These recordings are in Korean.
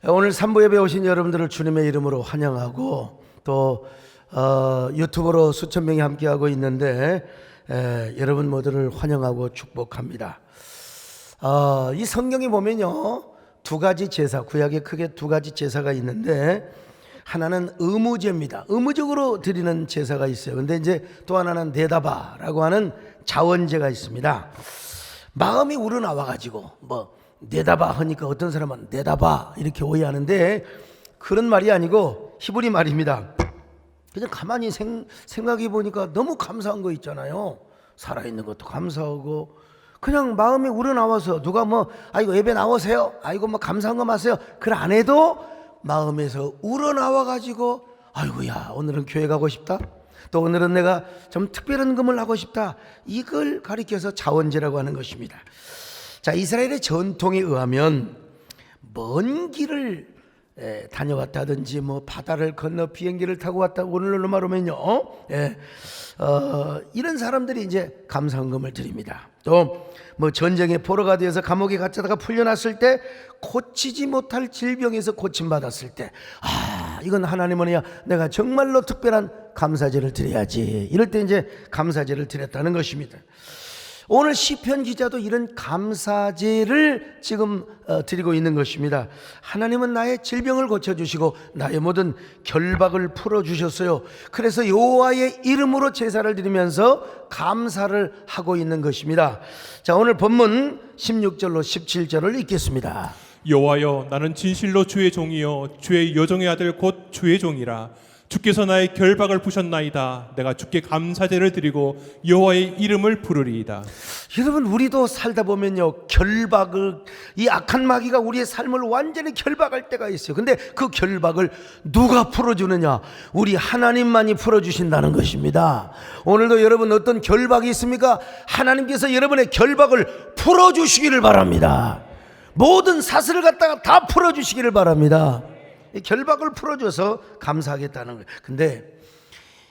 오늘 3부 예배 오신 여러분들을 주님의 이름으로 환영하고 또 유튜브로 수천 명이 함께하고 있는데 여러분 모두를 환영하고 축복합니다. 이 성경에 보면요, 두 가지 제사, 구약에 크게 두 가지 제사가 있는데 하나는 의무제입니다. 의무적으로 드리는 제사가 있어요. 근데 이제 또 하나는 네다바라고 하는 자원제가 있습니다. 마음이 우러나와 가지고 네다바 하니까 어떤 사람은 네다바 이렇게 오해하는데 그런 말이 아니고 히브리 말입니다. 그냥 가만히 생각해 보니까 너무 감사한 거 있잖아요. 살아있는 것도 감사하고 그냥 마음이 우러나와서 누가 아이고 예배 나오세요, 아이고 감사한 거 마세요, 그걸 안 해도 마음에서 우러나와 가지고 아이고야 오늘은 교회 가고 싶다, 또 오늘은 내가 좀 특별한 금을 하고 싶다, 이걸 가리켜서 자원제라고 하는 것입니다. 자, 이스라엘의 전통에 의하면 먼 길을 다녀왔다든지 바다를 건너 비행기를 타고 왔다, 오늘날로 말하면요, 이런 사람들이 이제 감사헌금을 드립니다. 또 전쟁에 포로가 되어서 감옥에 갇혀다가 풀려났을 때 고치지 못할 질병에서 고침받았을 때 이건 하나님은야 내가 정말로 특별한 감사제를 드려야지, 이럴 때 이제 감사제를 드렸다는 것입니다. 오늘 시편 기자도 이런 감사제를 지금 드리고 있는 것입니다. 하나님은 나의 질병을 고쳐주시고 나의 모든 결박을 풀어주셨어요. 그래서 여호와의 이름으로 제사를 드리면서 감사를 하고 있는 것입니다. 자, 오늘 본문 16절로 17절을 읽겠습니다. 여호와여, 나는 진실로 주의 종이요 주의 여종의 아들 곧 주의 종이라. 주께서 나의 결박을 푸셨나이다. 내가 주께 감사제를 드리고 여호와의 이름을 부르리이다. 여러분, 우리도 살다 보면요, 결박을, 이 악한 마귀가 우리의 삶을 완전히 결박할 때가 있어요. 근데 그 결박을 누가 풀어주느냐? 우리 하나님만이 풀어주신다는 것입니다. 오늘도 여러분 어떤 결박이 있습니까? 하나님께서 여러분의 결박을 풀어주시기를 바랍니다. 모든 사슬을 갖다가 다 풀어주시기를 바랍니다. 이 결박을 풀어줘서 감사하겠다는 거예요. 근데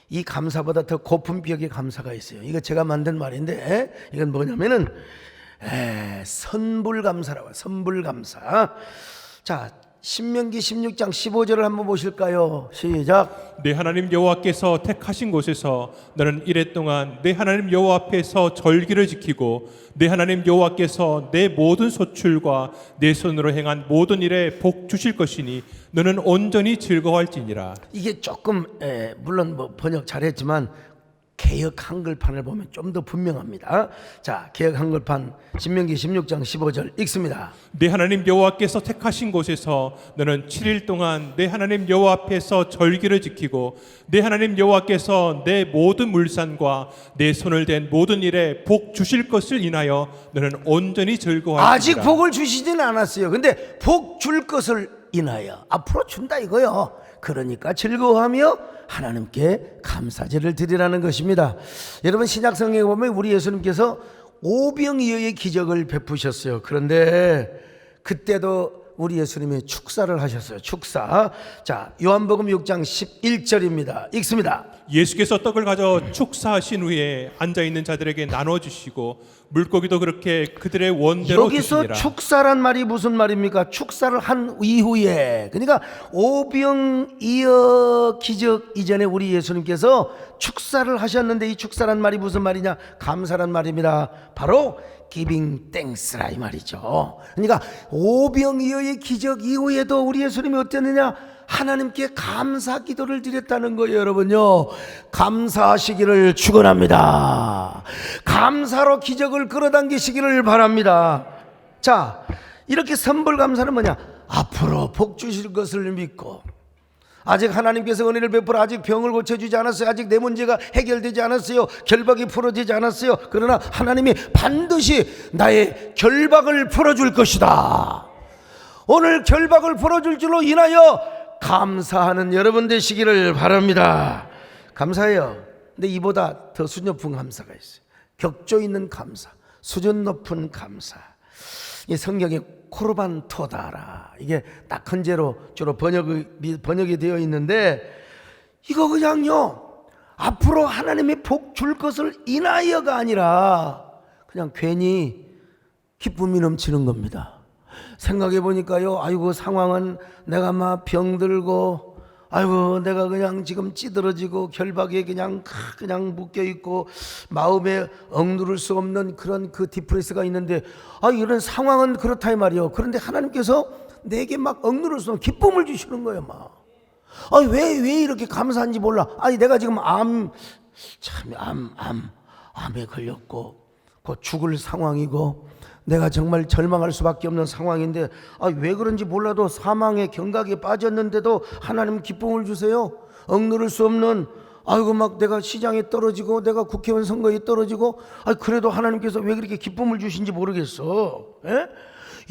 이 감사보다 더 고픈 벽의 감사가 있어요. 이거 제가 만든 말인데 이건 뭐냐면은 선불감사라고 해요. 선불감사. 자, 신명기 16장 15절을 한번 보실까요? 시작. 내 하나님 여호와께서 택하신 곳에서 너는 이래 동안 내 하나님 여호와 앞에서 절기를 지키고 내 하나님 여호와께서 내 모든 소출과 내 손으로 행한 모든 일에 복 주실 것이니 너는 온전히 즐거워할지니라. 이게 조금 물론 번역 잘했지만 개역 한글판을 보면 좀 더 분명합니다. 자, 개역 한글판 신명기 16장 15절 읽습니다. 내 하나님 여호와께서 택하신 곳에서 너는 7일 동안 내 하나님 여호와 앞에서 절기를 지키고 내 하나님 여호와께서 내 모든 물산과 내 손을 댄 모든 일에 복 주실 것을 인하여 너는 온전히 즐거워할지니라. 아직 복을 주시지는 않았어요. 근데 복 줄 것을 인하여 앞으로 준다 이거요. 그러니까 즐거워하며 하나님께 감사제를 드리라는 것입니다. 여러분, 신약 성경에 보면 우리 예수님께서 오병이어의 기적을 베푸셨어요. 그런데 그때도 우리 예수님이 축사를 하셨어요. 축사. 자, 요한복음 6장 11절입니다. 읽습니다. 예수께서 떡을 가져 축사하신 후에 앉아있는 자들에게 나눠주시고 물고기도 그렇게 그들의 원대로 여기서 주시니라. 축사란 말이 무슨 말입니까? 축사를 한 이후에, 그러니까 오병이어 기적 이전에 우리 예수님께서 축사를 하셨는데 이 축사란 말이 무슨 말이냐? 감사란 말입니다. 바로 giving thanks라 이 말이죠. 그러니까 오병이어의 기적 이후에도 우리 예수님이 어땠느냐? 하나님께 감사 기도를 드렸다는 거예요. 여러분요, 감사하시기를 축원합니다. 감사로 기적을 끌어당기시기를 바랍니다. 자, 이렇게 선불감사는 뭐냐? 앞으로 복 주실 것을 믿고, 아직 하나님께서 은혜를 베풀어 아직 병을 고쳐주지 않았어요. 아직 내 문제가 해결되지 않았어요. 결박이 풀어지지 않았어요. 그러나 하나님이 반드시 나의 결박을 풀어줄 것이다. 오늘 결박을 풀어줄 줄로 인하여 감사하는 여러분 되시기를 바랍니다. 감사해요. 근데 이보다 더 수준 높은 감사가 있어요. 격조 있는 감사, 수준 높은 감사. 이 성경에 코르반 토다라, 이게 딱 헌재로 주로 번역이 되어 있는데, 이거 그냥요 앞으로 하나님이 복 줄 것을 인하여가 아니라 그냥 괜히 기쁨이 넘치는 겁니다. 생각해 보니까요, 아이고 상황은 내가 막 병들고, 아이고 내가 그냥 지금 찌들어지고 결박에 그냥 묶여 있고 마음에 억누를 수 없는 그런 그 디프레스가 있는데, 이런 상황은 그렇다 이 말이요. 그런데 하나님께서 내게 막 억누를 수 없는 기쁨을 주시는 거예요. 막 왜 이렇게 감사한지 몰라. 내가 지금 암에 걸렸고 곧 죽을 상황이고 내가 정말 절망할 수밖에 없는 상황인데, 왜 그런지 몰라도 사망의 경각에 빠졌는데도 하나님 기쁨을 주세요. 억누를 수 없는, 막 내가 시장에 떨어지고 내가 국회의원 선거에 떨어지고, 그래도 하나님께서 왜 그렇게 기쁨을 주신지 모르겠어.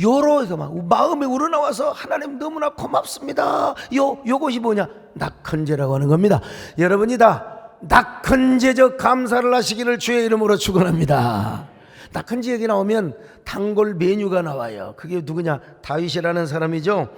요로에서 막 마음에 우러나와서 하나님 너무나 고맙습니다. 요것이 뭐냐? 낙헌제라고 하는 겁니다. 여러분이 다 낙헌제적 감사를 하시기를 주의 이름으로 축원합니다. 낙헌제 얘기 나오면 단골 메뉴가 나와요. 그게 누구냐? 다윗이라는 사람이죠.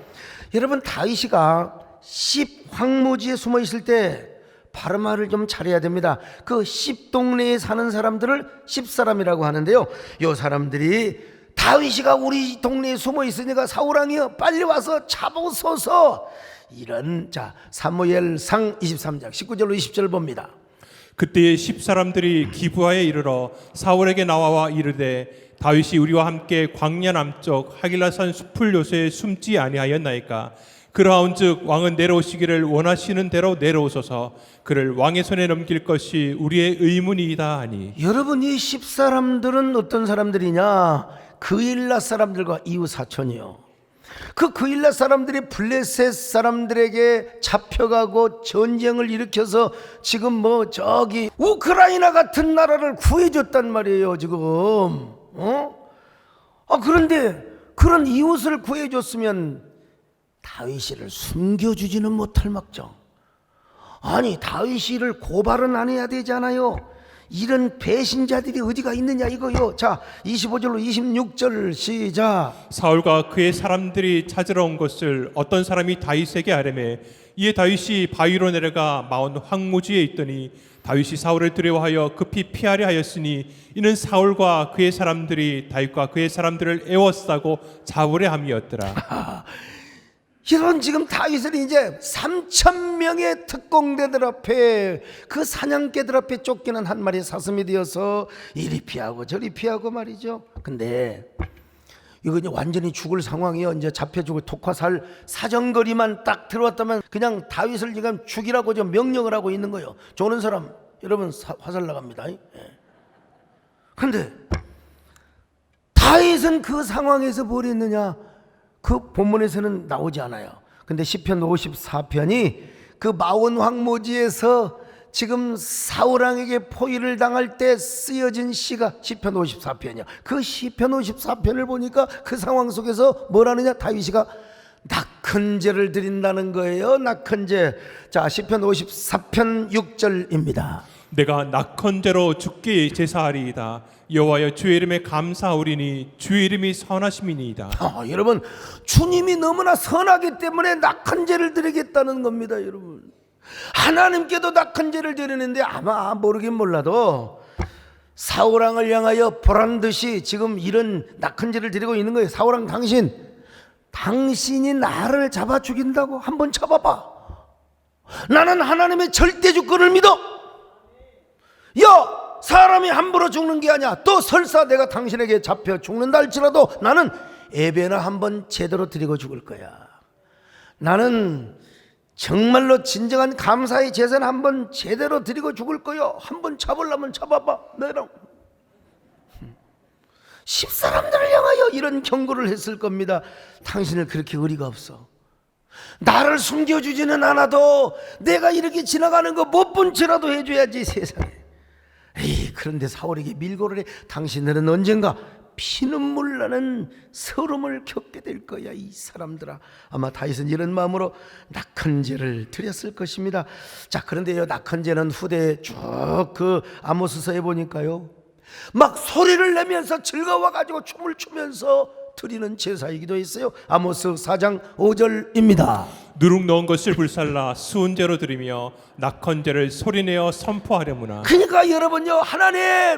여러분, 다윗이가 10황무지에 숨어 있을 때 발음을 좀 잘해야 됩니다. 그 10동네에 사는 사람들을 10사람이라고 하는데요, 요 사람들이 다윗이가 우리 동네에 숨어 있으니까 사울왕이여 빨리 와서 잡아서서, 이런, 사무엘상 23장 19절로 20절 봅니다. 그때에 10사람들이 기브아에 이르러 사울에게 나와 이르되 다윗이 우리와 함께 광야 남쪽 하길라산 숲을 요새에 숨지 아니하였나이까. 그러하온즉 왕은 내려오시기를 원하시는 대로 내려오소서. 그를 왕의 손에 넘길 것이 우리의 의문이다 하니. 여러분, 이 10사람들은 어떤 사람들이냐? 그일라 사람들과 이웃 사촌이요. 그 그일라 사람들이 블레셋 사람들에게 잡혀가고 전쟁을 일으켜서 지금 저기 우크라이나 같은 나라를 구해줬단 말이에요 지금. 그런데 그런 이웃을 구해줬으면 다윗이를 숨겨주지는 못할 막정, 다윗이를 고발은 안 해야 되잖아요. 이런 배신자들이 어디가 있느냐 이거요. 25절로 26절 시작. 사울과 그의 사람들이 찾으러 온 것을 어떤 사람이 다윗에게 아뢰매 이에 다윗이 바위로 내려가 마온 황무지에 있더니 다윗이 사울을 두려워하여 급히 피하려 하였으니 이는 사울과 그의 사람들이 다윗과 그의 사람들을 애워싸고 잡으려 함이었더라. 이런, 지금 다윗은 이제 3,000명의 특공대들 앞에, 그 사냥개들 앞에 쫓기는 한 마리 사슴이 되어서 이리 피하고 저리 피하고 말이죠. 근데 이거 이제 완전히 죽을 상황이요. 이제 잡혀 죽을 독화살 사정거리만 딱 들어왔다면 그냥 다윗을 지금 죽이라고 좀 명령을 하고 있는 거예요. 조는 사람, 여러분 화살 나갑니다. 그런데 다윗은 그 상황에서 뭘 했느냐? 그 본문에서는 나오지 않아요. 근데 시편 54편이 그 마온 황무지에서 지금 사울왕에게 포위를 당할 때 쓰여진 시가 시편 54편이야. 그 시편 54편을 보니까 그 상황 속에서 뭘 하느냐? 다윗이가 낙헌제를 드린다는 거예요. 낙헌제. 시편 54편 6절입니다. 내가 낙헌제로 주께 제사하리이다. 여호와여 주의 이름에 감사하오리니 주의 이름이 선하심이니이다. 여러분, 주님이 너무나 선하기 때문에 낙헌제를 드리겠다는 겁니다. 여러분, 하나님께도 낙헌제를 드리는데 아마 모르긴 몰라도 사울왕을 향하여 보란듯이 지금 이런 낙헌제를 드리고 있는 거예요. 사울왕, 당신이 나를 잡아 죽인다고? 한번 잡아봐. 나는 하나님의 절대 주권을 믿어. 사람이 함부로 죽는 게 아니야. 또 설사 내가 당신에게 잡혀 죽는다 할지라도 나는 예배나 한번 제대로 드리고 죽을 거야. 나는 정말로 진정한 감사의 제사는 한번 제대로 드리고 죽을 거야. 한번 잡으려면 잡아봐. 너랑 10사람들을 향하여 이런 경고를 했을 겁니다. 당신은 그렇게 의리가 없어. 나를 숨겨주지는 않아도 내가 이렇게 지나가는 거 못 본 채라도 해줘야지 세상에. 그런데 사울에게 밀고를 해. 당신들은 언젠가 피눈물 나는 서름을 겪게 될 거야. 이 사람들아. 아마 다윗은 이런 마음으로 낙헌제를 드렸을 것입니다. 그런데요, 낙헌제는 후대에 쭉 그 아모스서에 보니까요, 막 소리를 내면서 즐거워가지고 춤을 추면서 드리는 제사이기도 했어요. 아모스 4장 5절입니다. 누룩 넣은 것을 불살라 수은제로 드리며 낙헌제를 소리내어 선포하려무나. 그러니까 여러분요,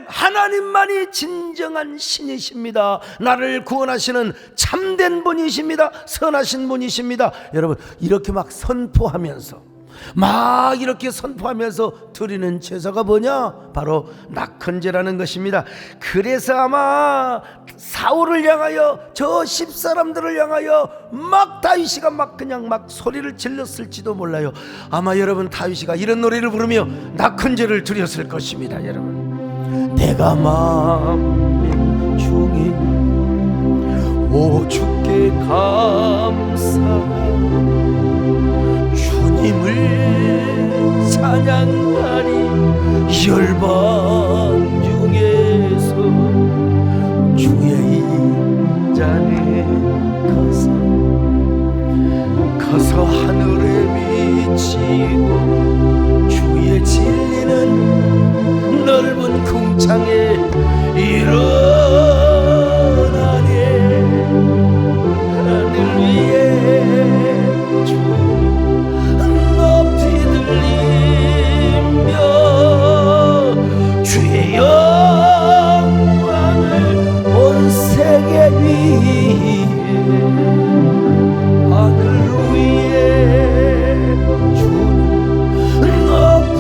하나님만이 진정한 신이십니다. 나를 구원하시는 참된 분이십니다. 선하신 분이십니다. 여러분, 이렇게 막 선포하면서 드리는 제사가 뭐냐? 바로 낙헌제라는 것입니다. 그래서 아마 사울을 향하여, 저 10사람들을 향하여 막 다윗이가 그냥 소리를 질렀을지도 몰라요. 아마 여러분, 다윗이가 이런 노래를 부르며 낙헌제를 드렸을 것입니다. 여러분, 내가 마음 중에 오 주께 감사하고 주님을 찬양하리. 열방 중에서 주의 인자에 가서 하늘에 미치고 주의 진리는 넓은 궁창에 일어나네. 하늘 위에 주 높이 들리며 주의 영광을 온 세계 위에, 하늘 위에 주 높이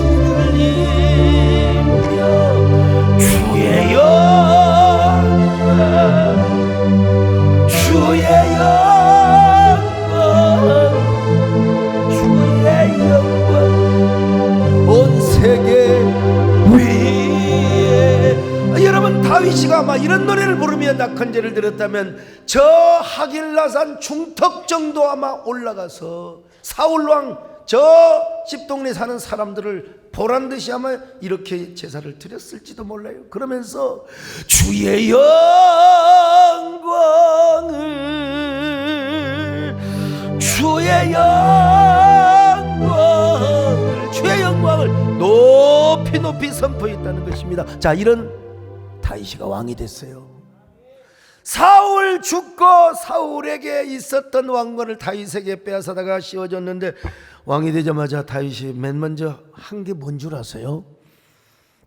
들리며 주의 영광, 주의 영광 온 세계 위에. 여러분, 다윗이가 아마 이런 노래를 부르며 낙헌제를 드렸다면 저 하길라산 중턱 정도 아마 올라가서 사울왕 저 집동네 사는 사람들을 보란듯이 아마 이렇게 제사를 드렸을지도 몰라요. 그러면서 주의 영광을, 주의 영광을 높이 높이 선포했다는 것입니다. 자, 이런 다윗이가 왕이 됐어요. 사울 죽고 사울에게 있었던 왕권을 다윗에게 빼앗아다가 씌워줬는데, 왕이 되자마자 다윗이 맨 먼저 한 게 뭔 줄 아세요?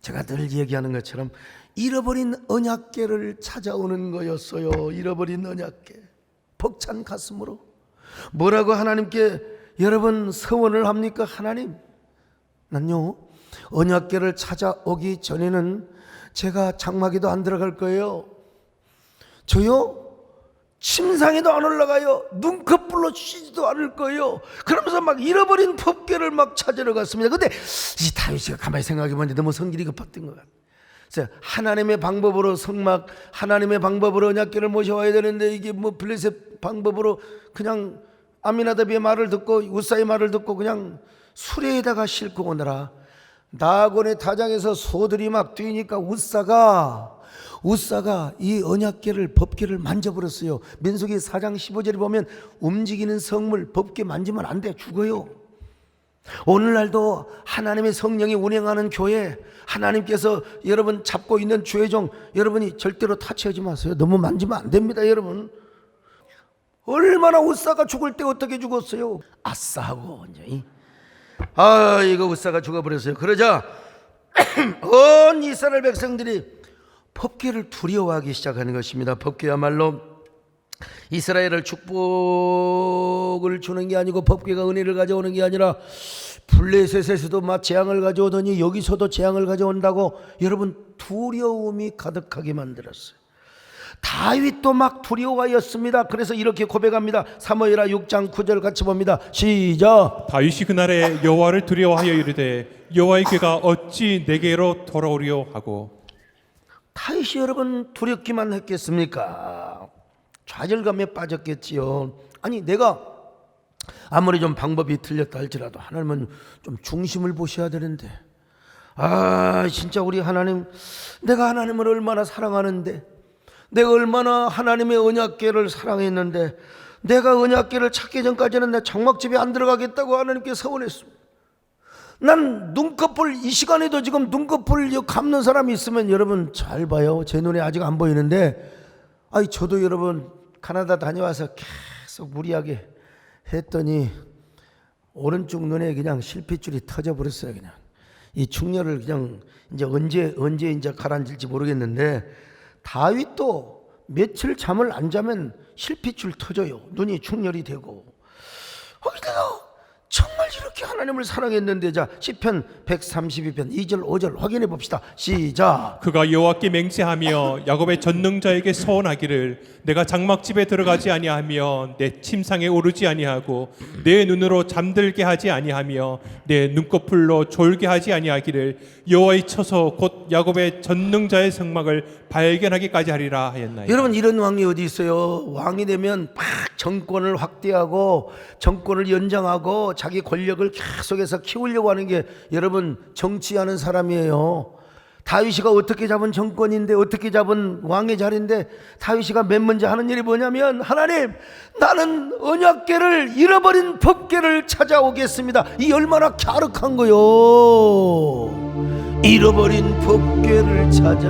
제가 늘 얘기하는 것처럼 잃어버린 언약궤를 찾아오는 거였어요. 잃어버린 언약궤. 벅찬 가슴으로 뭐라고 하나님께 여러분 서원을 합니까? 하나님, 난요 언약궤를 찾아오기 전에는 제가 장막에도 안 들어갈 거예요. 저요 침상에도 안 올라가요. 눈꺼풀로 쉬지도 않을 거예요. 그러면서 잃어버린 법궤를 찾으러 갔습니다. 근데 이 다윗이가 가만히 생각해 보니 너무 성질이 급했던 것 같아요. 그래서 하나님의 방법으로 성막, 하나님의 방법으로 언약궤를 모셔와야 되는데, 이게 블레셋 방법으로 그냥 아미나답의 말을 듣고 우사의 말을 듣고 그냥 수레에다가 싣고 오느라 나곤의 타장에서 소들이 뛰니까 우사가 이 언약궤를, 법궤를 만져버렸어요. 민수기 4장 15절에 보면 움직이는 성물, 법궤 만지면 안 돼, 죽어요. 오늘날도 하나님의 성령이 운행하는 교회, 하나님께서 여러분 잡고 있는 주의종, 여러분이 절대로 타치하지 마세요. 너무 만지면 안 됩니다. 여러분, 얼마나 우사가 죽을 때 어떻게 죽었어요? 아싸하고 완전히 이거 우사가 죽어버렸어요. 그러자 온 이스라엘 백성들이 법궤를 두려워하기 시작하는 것입니다. 법궤야말로 이스라엘을 축복을 주는 게 아니고, 법궤가 은혜를 가져오는 게 아니라 블레셋에서도 재앙을 가져오더니 여기서도 재앙을 가져온다고 여러분 두려움이 가득하게 만들었어요. 다윗도 두려워하였습니다. 그래서 이렇게 고백합니다. 사무엘하 6장 9절 같이 봅니다. 시작. 다윗이 그날에 여호와를 두려워하여 이르되 여호와의 궤가 어찌 내게로 돌아오리요 하고. 다윗이 여러분 두렵기만 했겠습니까? 좌절감에 빠졌겠지요. 아니, 내가 아무리 좀 방법이 틀렸다 할지라도 하나님은 좀 중심을 보셔야 되는데, 진짜 우리 하나님, 내가 하나님을 얼마나 사랑하는데, 내가 얼마나 하나님의 언약궤를 사랑했는데, 내가 언약궤를 찾기 전까지는 내 장막집에 안 들어가겠다고 하나님께 서원했습니다. 난 눈꺼풀, 이 시간에도 지금 눈꺼풀 감는 사람이 있으면 여러분 잘 봐요. 제 눈에 아직 안 보이는데, 저도 여러분 캐나다 다녀와서 계속 무리하게 했더니 오른쪽 눈에 그냥 실핏줄이 터져 버렸어요. 그냥 이 충혈을 그냥 이제 언제 이제 가라앉을지 모르겠는데, 다윗도 며칠 잠을 안 자면 실핏줄 터져요. 눈이 충혈이 되고. 거기다가 정말 이렇게 하나님을 사랑했는데, 자 시편 132편 2절 5절 확인해 봅시다. 시작. 그가 여호와께 맹세하며 야곱의 전능자에게 서원하기를 내가 장막집에 들어가지 아니하며 내 침상에 오르지 아니하고 내 눈으로 잠들게 하지 아니하며 내 눈꺼풀로 졸게 하지 아니하기를 여호와의 처소 곧 야곱의 전능자의 성막을 발견하기까지 하리라 하였나이다. 여러분, 이런 왕이 어디 있어요? 왕이 되면 막 정권을 확대하고 정권을 연장하고 자기 권력을 계속해서 키우려고 하는 게 여러분 정치하는 사람이에요. 다윗이가 어떻게 잡은 정권인데, 어떻게 잡은 왕의 자리인데, 다윗이가 맨 먼저 하는 일이 뭐냐면, 하나님, 나는 언약궤를 잃어버린 법궤를 찾아오겠습니다. 이 얼마나 갸륵한 거요. 잃어버린 법궤를 찾아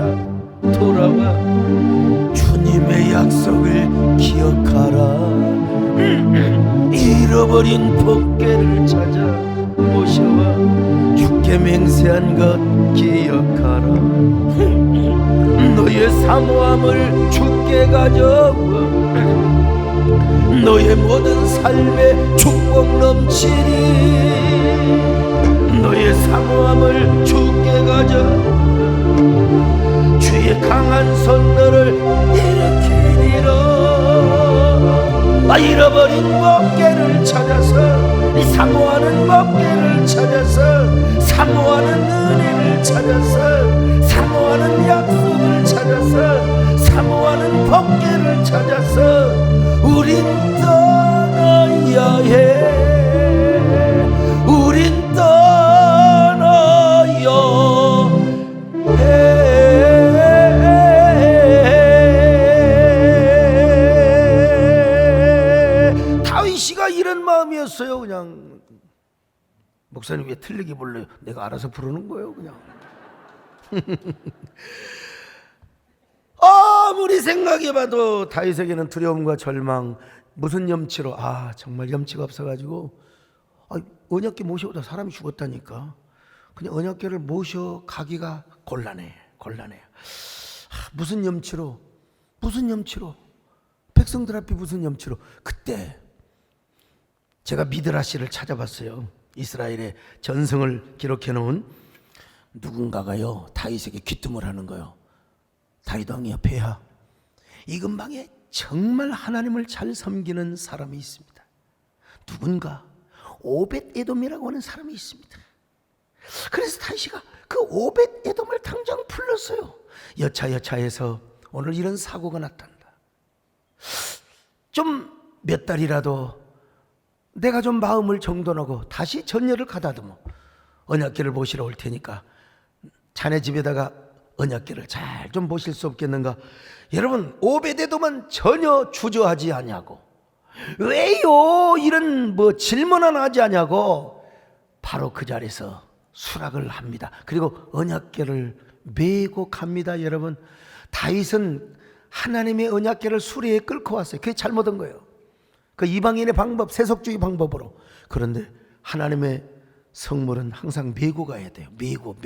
돌아와 주님의 약속을 기억하라. 잃어버린 법궤를 찾아 모셔와 주께 맹세한 것 기억하라. 너의 사모함을 주께 가져와 너의 모든 삶에 축복 넘치리. 너의 사모함을 주께 가져와 주의 강한 손 너를 일으키리라. 잃어버린 법궤를 찾아서, 사모하는 법궤를 찾아서, 사모하는 은혜를 찾아서, 사모하는 약속을 찾아서, 사모하는 법궤를 찾아서 우린 떠나야 해. 우린 떠나야 해. 다윗이가 이런 마음이었어요. 그냥 목사님 왜 틀리게 불러요? 내가 알아서 부르는 거예요 그냥. 아무리 생각해봐도 다윗에게는 두려움과 절망, 무슨 염치로, 정말 염치가 없어가지고 언약궤 모셔오다 사람이 죽었다니까. 그냥 언약궤를 모셔 가기가 곤란해. 무슨 염치로 백성들 앞에 무슨 염치로. 그때 제가 미드라시를 찾아봤어요. 이스라엘의 전승을 기록해 놓은 누군가가요 다윗에게 귀뜸을 하는 거예요. 다윗 왕이여 폐하, 이 근방에 정말 하나님을 잘 섬기는 사람이 있습니다. 누군가 오벳 에돔이라고 하는 사람이 있습니다. 그래서 다윗이가 그 오벳 에돔을 당장 불렀어요. 여차해서 오늘 이런 사고가 났단다. 좀 몇 달이라도 내가 좀 마음을 정돈하고 다시 전열을 가다듬어 언약궤를 모시러 올 테니까 자네 집에다가 언약궤를 잘 좀 모실 수 없겠는가. 여러분, 오벳에돔은 전혀 주저하지 아니하고, 왜요 이런 질문 하나 하지 아니하고 바로 그 자리에서 수락을 합니다. 그리고 언약궤를 메고 갑니다. 여러분, 다윗은 하나님의 언약궤를 수레에 끌고 왔어요. 그게 잘못한 거예요. 그 이방인의 방법, 세속주의 방법으로. 그런데 하나님의 성물은 항상 메고 가야 돼요. 메고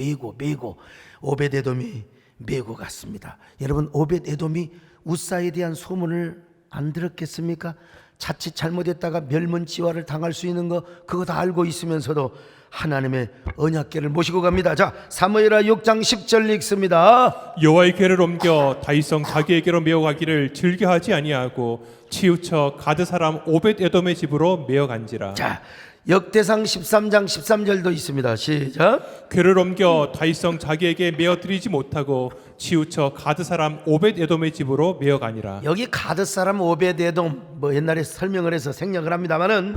오벳에돔이 메고 갔습니다. 여러분, 오벳에돔이 우사에 대한 소문을 안 들었겠습니까? 자칫 잘못했다가 멸문지화를 당할 수 있는 거 그거 다 알고 있으면서도 하나님의 언약궤를 모시고 갑니다. 자, 사무엘하 6장 10절 읽습니다. 여호와의 궤를 옮겨 다윗성 자기에게로 메어가기를 즐겨하지 아니하고 치우쳐 가드 사람 오벳에돔의 집으로 메어간지라. 자, 역대상 13장 13절도 있습니다. 시작. 궤를 옮겨 다윗성 자기에게 메어드리지 못하고 치우쳐 가드 사람 오벳에돔의 집으로 메어가니라. 여기 가드 사람 오벳에돔, 옛날에 설명을 해서 생략을 합니다만은,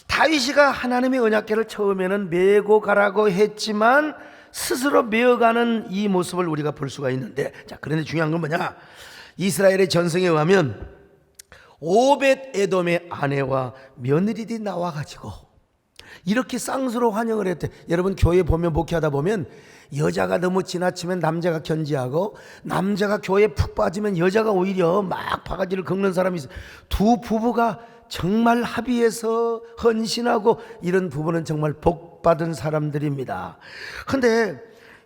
다윗이가 하나님의 언약궤를 처음에는 메고 가라고 했지만 스스로 메어가는 이 모습을 우리가 볼 수가 있는데, 자, 그런데 중요한 건 뭐냐? 이스라엘의 전승에 의하면 오벳에돔의 아내와 며느리들이 나와가지고 이렇게 쌍수로 환영을 했대. 여러분, 교회 보면, 목회하다 보면 여자가 너무 지나치면 남자가 견지하고, 남자가 교회에 푹 빠지면 여자가 오히려 막 바가지를 긁는 사람이 있어요. 두 부부가 정말 합의해서 헌신하고 이런 부부는 정말 복 받은 사람들입니다. 근데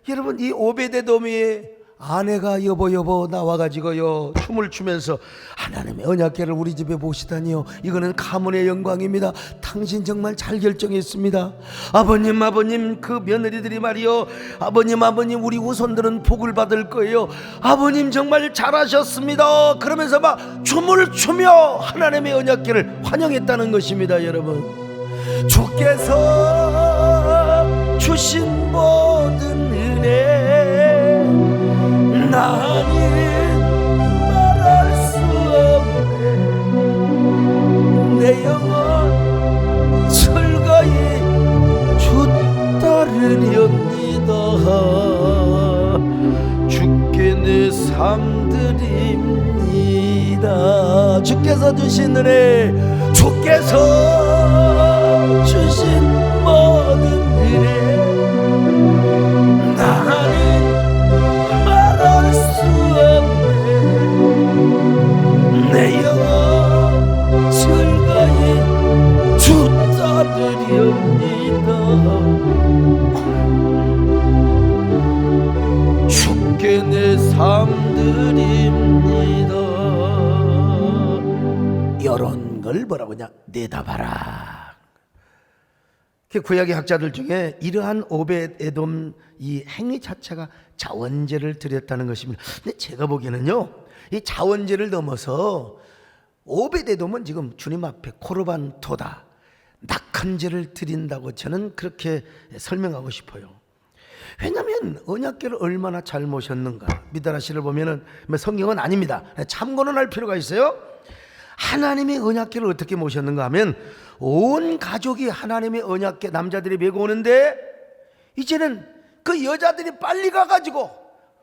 여러분, 이 오베데돔의 아내가 여보 나와가지고요 춤을 추면서 하나님의 언약궤를 우리 집에 모시다니요, 이거는 가문의 영광입니다. 당신 정말 잘 결정했습니다. 아버님 그 며느리들이 말이요, 아버님 우리 후손들은 복을 받을 거예요. 아버님 정말 잘하셨습니다. 그러면서 막 춤을 추며 하나님의 언약궤를 환영했다는 것입니다. 여러분, 주께서 주신 모든 은혜 나는 말할 수 없네. 내 영혼 즐거이 주 따르렵니다. 주께 내 삶 드립니다. 주께서 주신 은혜, 주께서 주신 모든 은혜 나는 내 영혼 즐거이 주 따르렵니다. 주께 내 삶 드립니다. 이런 걸 뭐라고 하냐, 내다봐라. 구약의 학자들 중에 이러한 오벳에돔 이 행위 자체가 자원제를 드렸다는 것입니다. 근데 제가 보기에는요, 이 자원제를 넘어서 오벳에돔은 지금 주님 앞에 코르반 토다, 낙헌제를 드린다고 저는 그렇게 설명하고 싶어요. 왜냐하면 언약궤를 얼마나 잘 모셨는가. 미드라시를 보면은 성경은 아닙니다. 참고는 할 필요가 있어요. 하나님의 언약궤를 어떻게 모셨는가 하면, 온 가족이 하나님의 언약궤 남자들이 메고 오는데, 이제는 그 여자들이 빨리 가가지고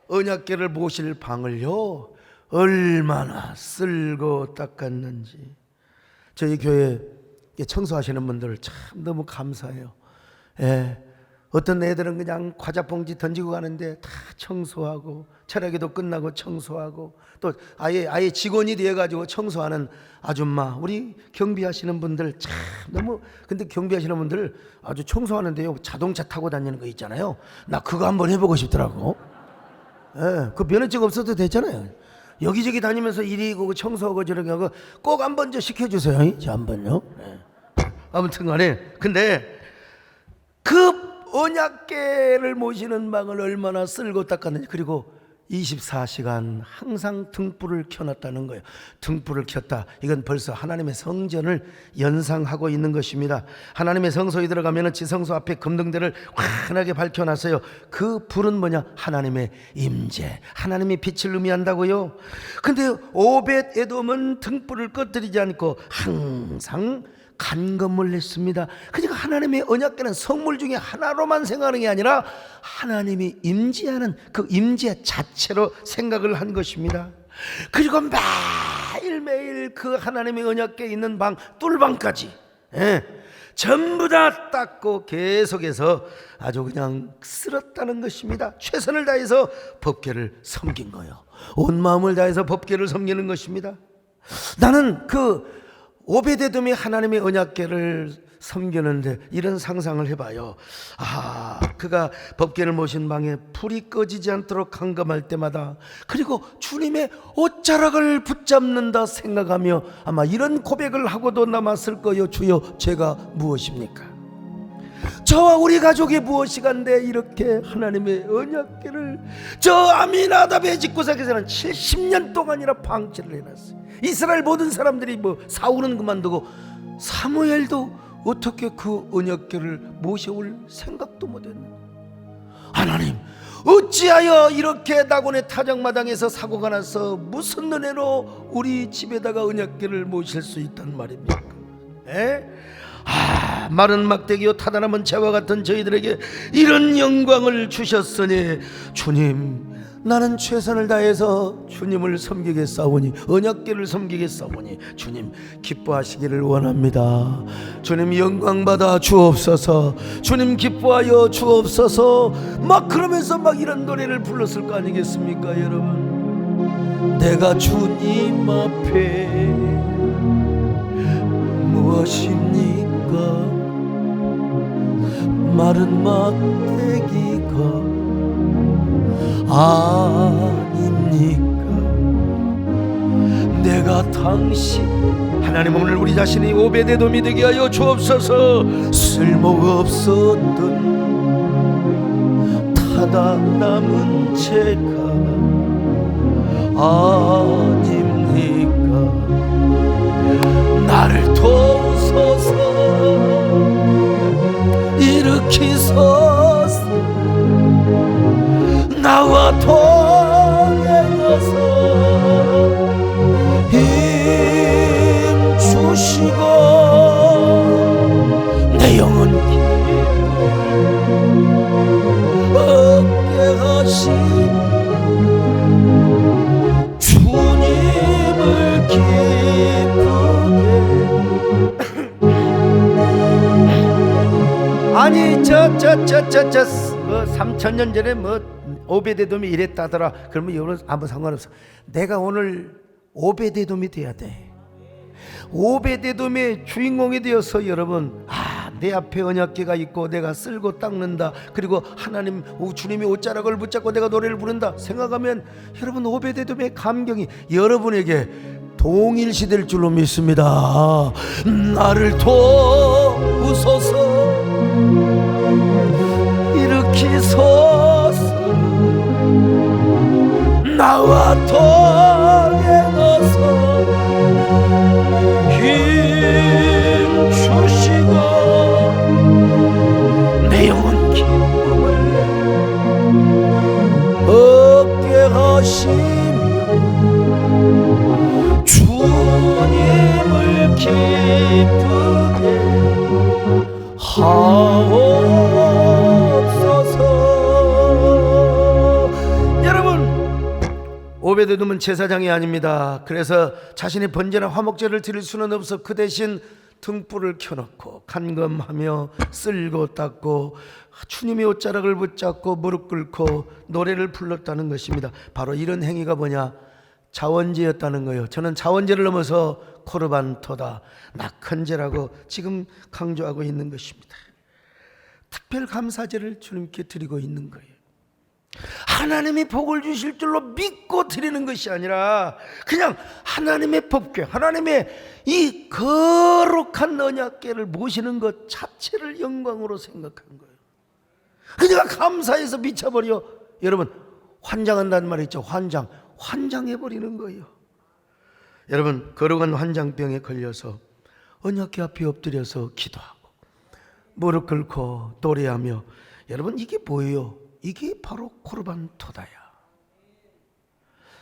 언약궤를 모실 방을요 얼마나 쓸고 닦았는지. 저희 교회 청소하시는 분들 참 너무 감사해요. 어떤 애들은 그냥 과자 봉지 던지고 가는데 다 청소하고, 철학기도 끝나고 청소하고, 또 아예 직원이 되어가지고 청소하는 아줌마, 우리 경비하시는 분들 참 너무. 근데 경비하시는 분들 아주 청소하는데요 자동차 타고 다니는 거 있잖아요. 나 그거 한번 해보고 싶더라고. 그 면허증 없어도 되잖아요. 여기저기 다니면서 이리 고 청소하고 저렇게 하고 꼭 한번 저 시켜주세요. 저 한번요. 아무튼간에, 근데 그 언약궤를 모시는 방을 얼마나 쓸고 닦았는지. 그리고 24시간 항상 등불을 켜놨다는 거예요. 등불을 켰다, 이건 벌써 하나님의 성전을 연상하고 있는 것입니다. 하나님의 성소에 들어가면 지성소 앞에 금등대를 환하게 밝혀놨어요. 그 불은 뭐냐, 하나님의 임재, 하나님의 빛을 의미한다고요. 근데 오벳에돔은 등불을 꺼뜨리지 않고 항상 간검을 했습니다. 그러니까 하나님의 언약궤는 성물 중에 하나로만 생각하는 게 아니라 하나님이 임재하는 그 임재 자체로 생각을 한 것입니다. 그리고 매일매일 그 하나님의 언약궤 있는 방, 뚫방까지 전부 다 닦고 계속해서 아주 그냥 쓸었다는 것입니다. 최선을 다해서 법궤를 섬긴 거예요. 온 마음을 다해서 법궤를 섬기는 것입니다. 나는 그 오베데돔이 하나님의 언약궤를 섬기는데 이런 상상을 해봐요. 그가 법궤를 모신 방에 불이 꺼지지 않도록 간검할 때마다, 그리고 주님의 옷자락을 붙잡는다 생각하며 아마 이런 고백을 하고도 남았을 거요. 주여, 제가 무엇입니까? 저와 우리 가족이 무엇이간데 이렇게 하나님의 언약궤를, 저 아미나답의 집구석에서는 70년 동안이나 방치를 해놨어요. 이스라엘 모든 사람들이 사울은 그만두고 사무엘도 어떻게 그 언약궤를 모셔올 생각도 못했나. 하나님, 어찌하여 이렇게 낙원의 타작마당에서 사고가 나서 무슨 은혜로 우리 집에다가 언약궤를 모실 수 있단 말입니까? 마른 막대기요 타다남은 재와 같은 저희들에게 이런 영광을 주셨으니, 주님, 나는 최선을 다해서 주님을 섬기겠사오니, 언약궤를 섬기겠사오니 주님 기뻐하시기를 원합니다. 주님 영광받아 주옵소서, 주님 기뻐하여 주옵소서. 막 그러면서 막 이런 노래를 불렀을 거 아니겠습니까? 여러분, 내가 주님 앞에 무엇입니까? 마른 막대기가 아닙니까? 내가 당신 하나님, 오늘 우리 자신이 오베데돔이 되게 하여 주옵소서. 쓸모없었던 타다 남은 죄가 아닙니까? 나를 도우소서. 일으키소서. 나와 동행하소. 힘 주시고 내 영혼 얻게 하시고 주님을 기쁘게. 아니 뭐 3,000년 전에 뭐 오베데돔이 이랬다더라. 그러면 여러분 아무 상관없어. 내가 오늘 오베데돔이 돼야 돼. 오베데돔의 주인공이 되어서 여러분, 내 앞에 언약궤가 있고 내가 쓸고 닦는다, 그리고 하나님 주님이 옷자락을 붙잡고 내가 노래를 부른다 생각하면 여러분 오베데돔의 감격이 여러분에게 동일시될 줄로 믿습니다. 나를 도우소서. 일으키소서. 나와 동행하소. 힘 주시고 내 영혼 기쁨을 얻게 하시며 주님을 기쁘게 하옵소서. 여러분, 오베데돔은 제사장이 아닙니다. 그래서 자신의 번제나 화목제를 드릴 수는 없어 그 대신 등불을 켜놓고 간검하며 쓸고 닦고 주님의 옷자락을 붙잡고 무릎 꿇고 노래를 불렀다는 것입니다. 바로 이런 행위가 뭐냐? 자원제였다는 거예요. 저는 자원제를 넘어서 코르반토다, 낙헌제라고 지금 강조하고 있는 것입니다. 특별 감사제를 주님께 드리고 있는 거예요. 하나님이 복을 주실 줄로 믿고 드리는 것이 아니라 그냥 하나님의 법궤, 하나님의 이 거룩한 언약궤를 모시는 것 자체를 영광으로 생각한 거예요. 그러니까 감사해서 미쳐버려. 여러분, 환장한다는 말이 있죠. 환장해버리는 거예요. 여러분, 거룩한 환장병에 걸려서 언약궤 앞에 엎드려서 기도하고 무릎 꿇고 노래하며, 여러분 이게 뭐예요? 이게 바로 코르반토다야.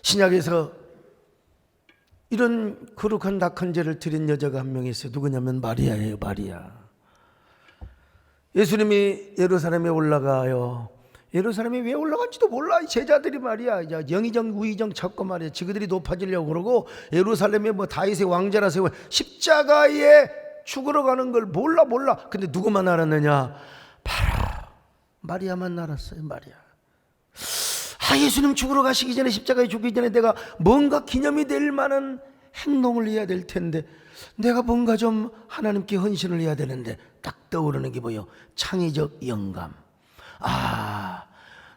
신약에서 이런 거룩한 낙헌제를 드린 여자가 한 명 있어요. 누구냐면 마리아예요. 마리아. 예수님이 예루살렘에 올라가요. 예루살렘에 왜 올라간지도 몰라. 제자들이 말이야, 영의정 우의정 찾고 말이야, 지그들이 높아지려고 그러고 예루살렘에 뭐 다윗의 왕자라서 십자가에 죽으러 가는 걸 몰라. 근데 누구만 알았느냐? 바로 마리아만 알았어요. 마리아. 예수님 죽으러 가시기 전에, 십자가에 죽기 전에 내가 뭔가 기념이 될 만한 행동을 해야 될 텐데, 내가 뭔가 좀 하나님께 헌신을 해야 되는데, 딱 떠오르는 게 뭐예요? 창의적 영감.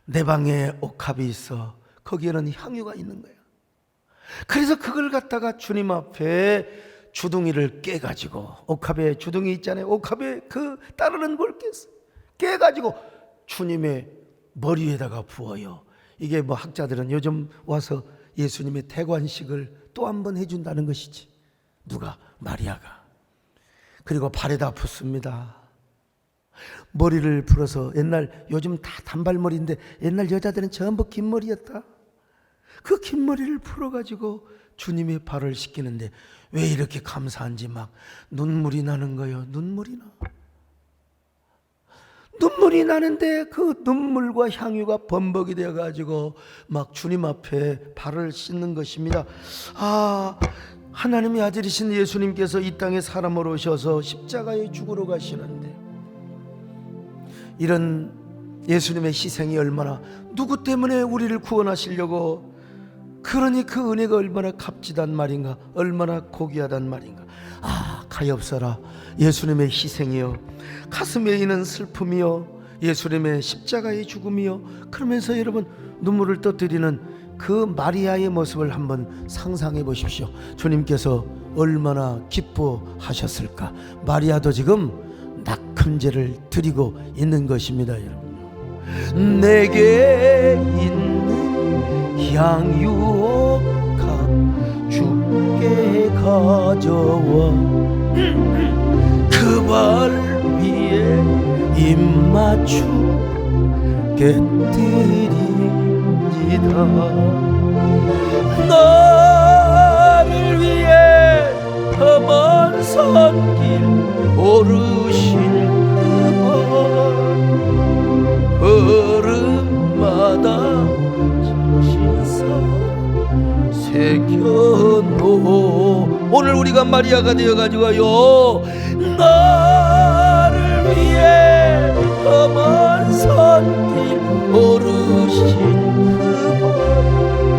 내 방에 옥합이 있어. 거기에는 향유가 있는 거야. 그래서 그걸 갖다가 주님 앞에 주둥이를 깨가지고, 옥합에 주둥이 있잖아요. 옥합에 그 따르는 걸 깨가지고 주님의 머리 위에다가 부어요. 이게 뭐 학자들은 요즘 와서 예수님의 태관식을 또 한 번 해준다는 것이지. 누가? 마리아가. 그리고 발에다 붓습니다. 머리를 풀어서, 옛날, 요즘 다 단발머리인데 옛날 여자들은 전부 긴 머리였다. 그 긴 머리를 풀어가지고 주님의 발을 씻기는데 왜 이렇게 감사한지 막 눈물이 나는 거예요. 눈물이 나는데 그 눈물과 향유가 범벅이 되어가지고 막 주님 앞에 발을 씻는 것입니다. 하나님의 아들이신 예수님께서 이 땅에 사람으로 오셔서 십자가에 죽으러 가시는데, 이런 예수님의 희생이 얼마나, 누구 때문에 우리를 구원하시려고 그러니 그 은혜가 얼마나 값지단 말인가, 얼마나 고귀하단 말인가. 아, 가엾어라 예수님의 희생이요, 가슴에 있는 슬픔이요, 예수님의 십자가의 죽음이요. 그러면서 여러분 눈물을 떠드리는 그 마리아의 모습을 한번 상상해 보십시오. 주님께서 얼마나 기뻐하셨을까. 마리아도 지금 낙흠제를 드리고 있는 것입니다. 여러분, 내게 있는 향유가 주께 가져와 그 발 위에 입 맞추게 드립니다. 나를 위해 험한 산길 오르신 그 걸음마다 진사 새겨놓. 오늘 우리가 마리아가 되어가지고요, 나를 위해 험한 산길 오르신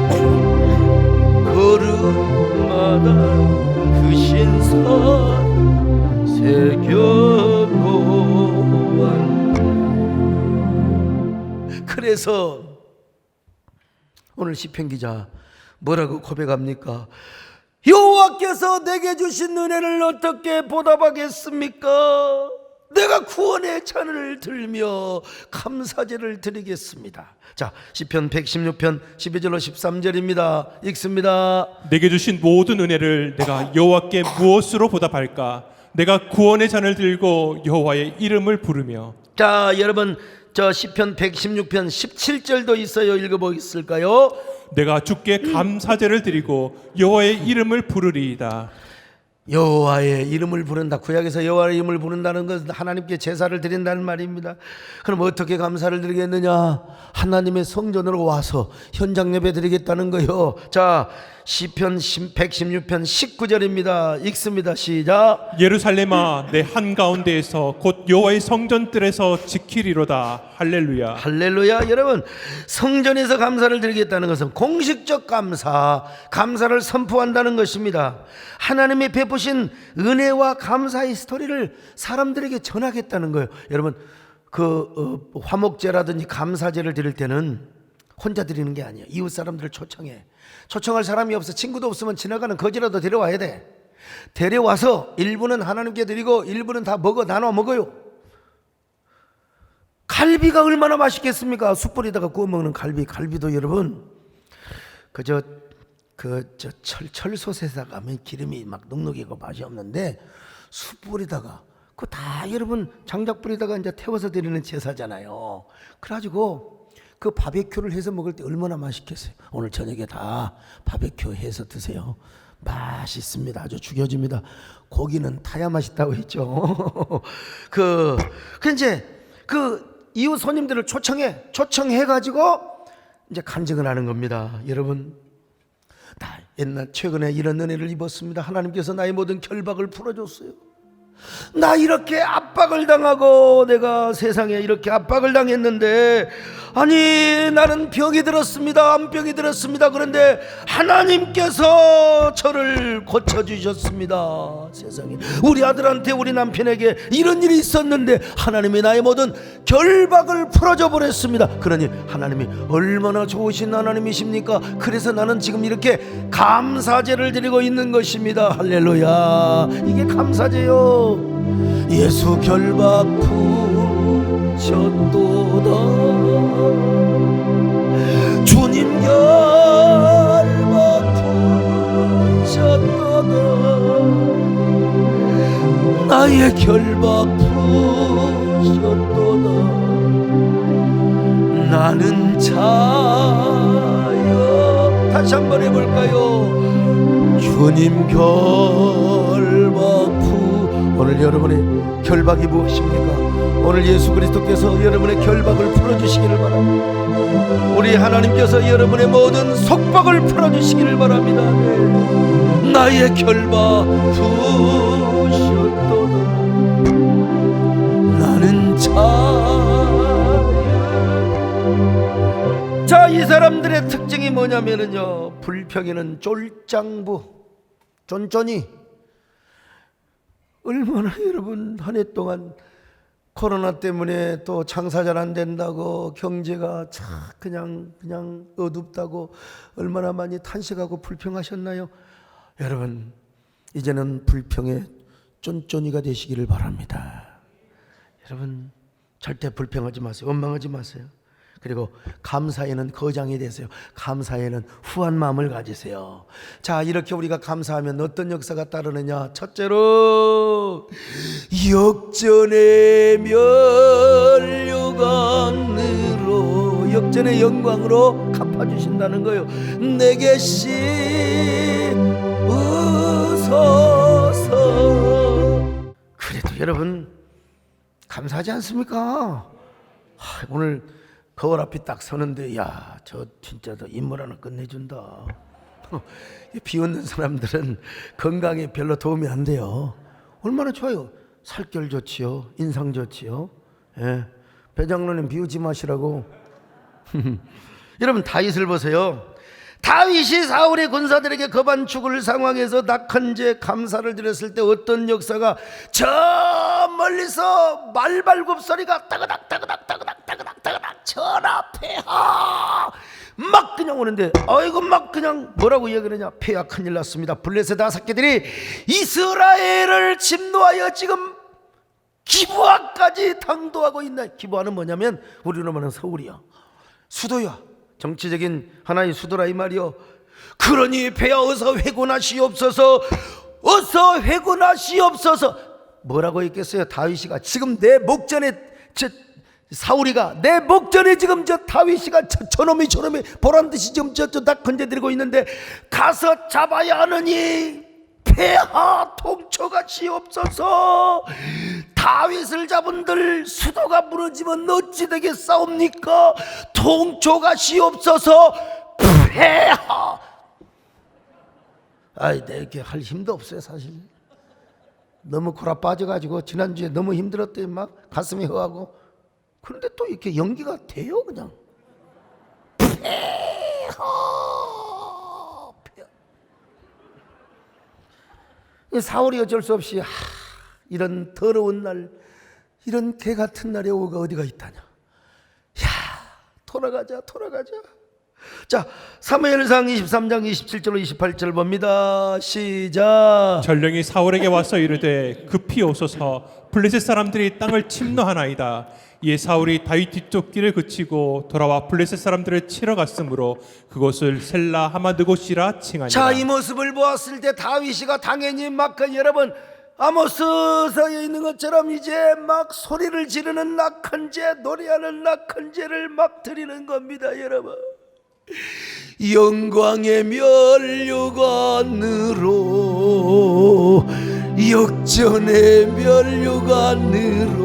그 걸음마다 그 신선 새겨놓은. 그래서 오늘 시편 기자 뭐라고 고백합니까? 여호와께서 내게 주신 은혜를 어떻게 보답하겠습니까? 내가 구원의 잔을 들며 감사제를 드리겠습니다. 자, 시편 116편 12절로 13절입니다. 읽습니다. 내게 주신 모든 은혜를 내가 여호와께 무엇으로 보답할까? 내가 구원의 잔을 들고 여호와의 이름을 부르며. 자, 여러분, 저 시편 116편 17절도 있어요. 읽어보겠을까요? 내가 주께 감사제를 드리고 여호와의 이름을 부르리이다. 여호와의 이름을 부른다. 구약에서 여호와의 이름을 부른다는 것은 하나님께 제사를 드린다는 말입니다. 그럼 어떻게 감사를 드리겠느냐? 하나님의 성전으로 와서 현장 예배 드리겠다는 거요. 자, 시편 116편 19절입니다. 읽습니다. 시작. 예루살렘아, 내 한가운데에서 곧 여호와의 성전들에서 지키리로다. 할렐루야. 할렐루야. 여러분, 성전에서 감사를 드리겠다는 것은 공식적 감사를 선포한다는 것입니다. 하나님이 베푸신 은혜와 감사의 스토리를 사람들에게 전하겠다는 거예요. 여러분, 화목제라든지 감사제를 드릴 때는 혼자 드리는 게 아니에요. 이웃 사람들을 초청할 사람이 없어, 친구도 없으면 지나가는 거지라도 데려와야 돼. 데려와서 일부는 하나님께 드리고 일부는 다 나눠 먹어요. 갈비가 얼마나 맛있겠습니까? 숯불에다가 구워 먹는 갈비도 여러분, 철솥에다가 하면 기름이 막 눅눅이고 맛이 없는데, 숯불에다가 그거 다 여러분 장작불에다가 이제 태워서 드리는 제사잖아요. 그래가지고 그 바베큐를 해서 먹을 때 얼마나 맛있겠어요. 오늘 저녁에 다 바베큐 해서 드세요. 맛있습니다. 아주 죽여줍니다. 고기는 타야 맛있다고 했죠. 이제 그 이웃 손님들을 초청해가지고 이제 간증을 하는 겁니다. 여러분, 나 최근에 이런 은혜를 입었습니다. 하나님께서 나의 모든 결박을 풀어줬어요. 나 이렇게 압박을 당하고 내가 세상에 이렇게 압박을 당했는데, 아니 나는 병이 들었습니다. 암병이 들었습니다. 그런데 하나님께서 저를 고쳐주셨습니다. 세상에 우리 아들한테, 우리 남편에게 이런 일이 있었는데 하나님이 나의 모든 결박을 풀어줘 버렸습니다. 그러니 하나님이 얼마나 좋으신 하나님이십니까? 그래서 나는 지금 이렇게 감사제를 드리고 있는 것입니다. 할렐루야. 이게 감사제요. 예수 결박 푸셨도다. 주님 결박 푸셨도다. 나의 결박 푸셨도다. 나는 자여. 다시 한번 해볼까요? 주님 결박 푸. 오늘 여러분의 결박이 무엇입니까? 오늘 예수 그리스도께서 여러분의 결박을 풀어주시기를 바랍니다. 우리 하나님께서 여러분의 모든 속박을 풀어주시기를 바랍니다. 네. 나의 결박 푸셨도다. 나는 자 이 사람들의 특징이 뭐냐면은요, 불평에는 쫄짱부, 쫀쫀이. 얼마나 여러분 한 해 동안 코로나 때문에 또 장사 잘 안 된다고, 경제가 참 그냥 어둡다고 얼마나 많이 탄식하고 불평하셨나요? 여러분, 이제는 불평의 쫀쫀이가 되시기를 바랍니다. 여러분, 절대 불평하지 마세요. 원망하지 마세요. 그리고 감사에는 거장이 되세요. 감사에는 후한 마음을 가지세요. 자, 이렇게 우리가 감사하면 어떤 역사가 따르느냐? 첫째로 역전의 면류관으로, 역전의 영광으로 갚아주신다는 거예요. 내 계시 으소서. 그래도 여러분 감사하지 않습니까? 오늘 거울 앞에 딱 서는데, 야, 저 진짜 더 인물 하나 끝내준다. 비웃는 사람들은 건강에 별로 도움이 안 돼요. 얼마나 좋아요. 살결 좋지요, 인상 좋지요. 예. 배장로님 비우지 마시라고. 여러분, 다윗을 보세요. 다윗이 사울의 군사들에게 거반 죽을 상황에서 낙헌제 감사를 드렸을 때 어떤 역사가, 저 멀리서 말발굽 소리가 따그닥 전하 폐하 막 그냥 오는데, 아이고 막 그냥 뭐라고 얘기하느냐, 폐하 큰일 났습니다. 블레셋 5개들이 이스라엘을 침노하여 지금 기브아까지 당도하고 있나. 기브아는 뭐냐면 우리로 말하는 서울이야, 수도야, 정치적인 하나의 수도라 이 말이요. 그러니 폐하 어서 회군하시옵소서, 어서 회군하시옵소서. 뭐라고 했겠어요? 다윗이가 지금 내 목전에, 사울이가 내 목전에 지금 저 다윗이가 저놈이 보란듯이 지금 다 건져들고 있는데, 가서 잡아야 하느니 폐하 통초가시옵소서. 다윗을 잡은들 수도가 무너지면 어찌 되겠사옵니까? 통초가시옵소서. 폐하. 아이, 내 이렇게 할 힘도 없어요 사실. 너무 골아 빠져가지고 지난주에 너무 힘들었더니 막 가슴이 허하고. 그런데 또 이렇게 연기가 돼요 그냥. 폐하. 사울이 어쩔 수 없이, 이런 더러운 날, 이런 개 같은 날에 오가 어디가 있다냐. 야, 돌아가자. 자, 사무엘상 23장 27절로 28절 봅니다. 시작. 전령이 사울에게 와서 이르되 급히 오소서, 블레셋 사람들이 땅을 침노하나이다. 이에 사울이 다윗 뒤쪽 길을 그치고 돌아와 블레셋 사람들을 치러 갔으므로 그곳을 셀라 하마드곳이라 칭하니라. 자, 이 모습을 보았을 때 다윗이가 당연히 막, 여러분 아모스서에 있는 것처럼 이제 막 소리를 지르는 낙헌제, 노래하는 낙헌제를 막 드리는 겁니다. 여러분, 영광의 면류관으로, 역전의 면류관으로